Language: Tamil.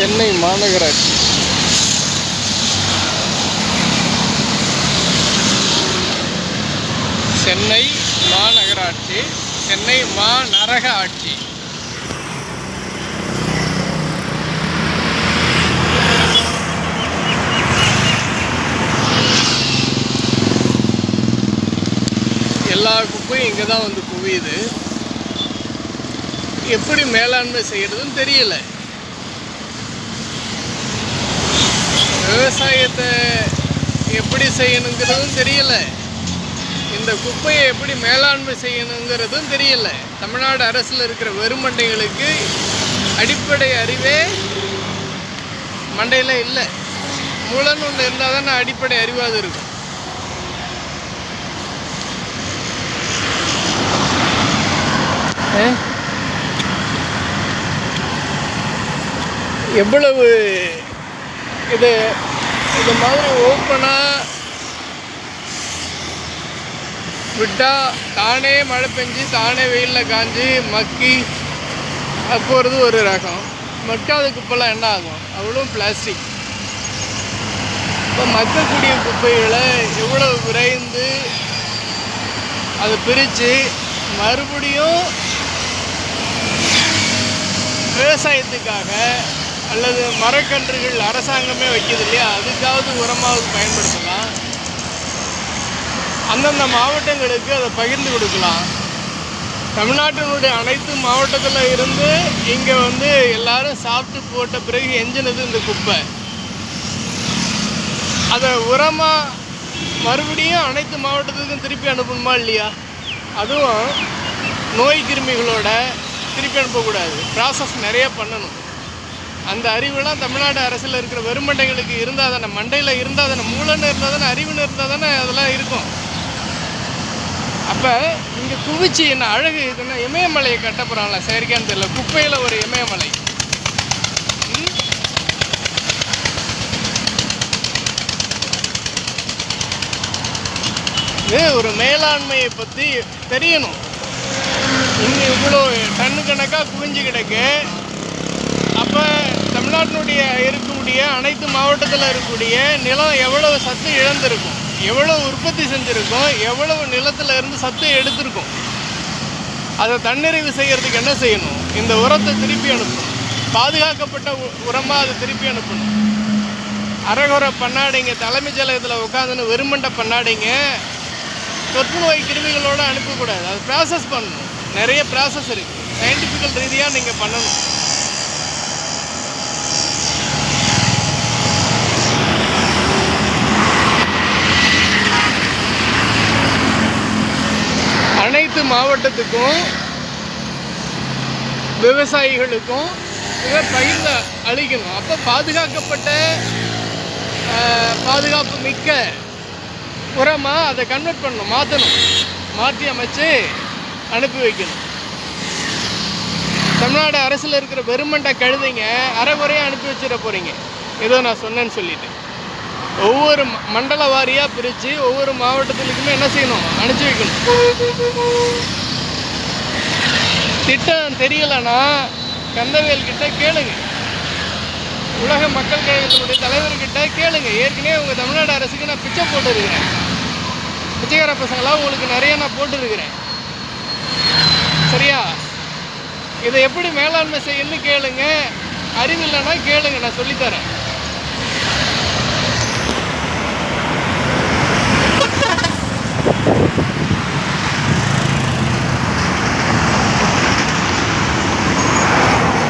சென்னை மாநகராட்சி. சென்னை மாநகராட்சி, சென்னை மாநரக ஆட்சி. எல்லா குப்பையும் இங்கே தான் வந்து குவியுது. எப்படி மேலாண்மை செய்கிறதுன்னு தெரியல. விவசாயத்தை எப்படி செய்யணுங்கிறதும் தெரியல. இந்த குப்பையை எப்படி மேலாண்மை செய்யணுங்கிறதும் தெரியல. தமிழ்நாடு அரசில் இருக்கிற வெறுமண்டைகளுக்கு அடிப்படை அறிவே மண்டையில் இல்லை. மூலன்னு ஒன்று இருந்தால் தானே அடிப்படை அறிவாது இருக்கும். எவ்வளவு இது மாதிரி ஓப்பனாக விட்டால் தானே மழை பெஞ்சு தானே வெயிலில் காஞ்சி மக்கி போகிறது ஒரு ரகம். மக்காத குப்பைலாம் என்ன ஆகும்? அவ்வளோ பிளாஸ்டிக். இப்போ மக்கக்கூடிய குப்பைகளை எவ்வளோ விரைந்து அதை பிரித்து மறுபடியும் விவசாயத்துக்காக அல்லது மரக்கன்றுகள் அரசாங்கமே வைக்கிது இல்லையா, அதுக்காவது உரமாவது பயன்படுத்தலாம். அந்தந்த மாவட்டங்களுக்கு அதை பகிர்ந்து கொடுக்கலாம். தமிழ்நாட்டினுடைய அனைத்து மாவட்டத்தில் இருந்து இங்கே வந்து எல்லாரும் சாப்பிட்டு போட்ட பிறகு எஞ்சினது இந்த குப்பை. அதை உரமாக மறுபடியும் அனைத்து மாவட்டத்துக்கும் திருப்பி அனுப்பணுமா இல்லையா? அதுவும் நோய் கிருமிகளோட திருப்பி அனுப்பக்கூடாது. ப்ராசஸ் நிறைய பண்ணணும். அந்த அறிவுலாம் தமிழ்நாடு அரசில் இருக்கிற வெறுமண்டைகளுக்கு இருந்தால் தானே, மண்டையில் இருந்தால் தானே, மூளைன்னு இருந்தால் தானே, அறிவுன்னு இருந்தால் தானே அதெல்லாம் இருக்கும். அப்போ இங்கே குவிச்சு என்ன அழகு இருக்குன்னா, இமயமலையை கட்ட போகிறாங்களா செயற்கையான்னு தெரியல. குப்பையில் ஒரு இமயமலை. இது ஒரு மேலாண்மையை பற்றி தெரியணும். இங்கே இவ்வளோ டன்னு கணக்காக குவிஞ்சு கிடக்கு. அப்போ தமிழ்நாட்டினுடைய இருக்கக்கூடிய அனைத்து மாவட்டத்தில் இருக்கக்கூடிய நிலம் எவ்வளவு சத்து இழந்திருக்கும், எவ்வளோ உற்பத்தி செஞ்சுருக்கும், எவ்வளவு நிலத்தில் இருந்து சத்து எடுத்திருக்கும். அதை தன்னிறைவு செய்கிறதுக்கு என்ன செய்யணும்? இந்த உரத்தை திருப்பி அனுப்பணும். பாதுகாக்கப்பட்ட உரமாக அதை திருப்பி அனுப்பணும். அரைகுறை பண்ணாடிங்க தலைமைச் செயலகத்தில் உட்காந்துன்னு வெறுமண்டை பண்ணாடிங்க தொற்று நோய் கிருமிகளோடு அனுப்பக்கூடாது. அது ப்ராசஸ் பண்ணணும். நிறைய ப்ராசஸ் இருக்குது. சயின்டிஃபிக்கல் ரீதியாக நீங்கள் பண்ணணும். அனைத்து மாவட்டத்துக்கும் விவசாயிகளுக்கும் இதை பயிர்ல அளிக்கணும். அப்போ பாதுகாக்கப்பட்ட பாதுகாப்பு மிக்க உரமாக அதை கன்வெர்ட் பண்ணணும், மாற்றணும், மாற்றி அமைச்சு அனுப்பி வைக்கணும். தமிழ்நாடு அரசில் இருக்கிற வெறுமண்டை கழுதைங்க அரைகுறையாக அனுப்பி வச்சிட போகிறீங்க. ஏதோ நான் சொன்னேன்னு சொல்லிட்டு ஒவ்வொரு மண்டல வாரியாக பிரித்து ஒவ்வொரு மாவட்டத்துக்குமே என்ன செய்யணும்? அனுப்பிச்சி வைக்கணும். திட்டம் தெரியலைன்னா கந்தவேல் கிட்ட கேளுங்க, உலக மக்கள் கழகத்தினுடைய தலைவர்கிட்ட கேளுங்க. ஏற்கனவே உங்கள் தமிழ்நாடு அரசுக்கு நான் பிச்சை போட்டுருக்கிறேன். பிச்சைக்கார பசங்களாம் உங்களுக்கு நிறைய நான் போட்டுருக்கிறேன். சரியா? இதை எப்படி மேலாண்மை செய்யணும்னு கேளுங்க. அறிவில்லைன்னா கேளுங்க, நான் சொல்லித்தரேன்.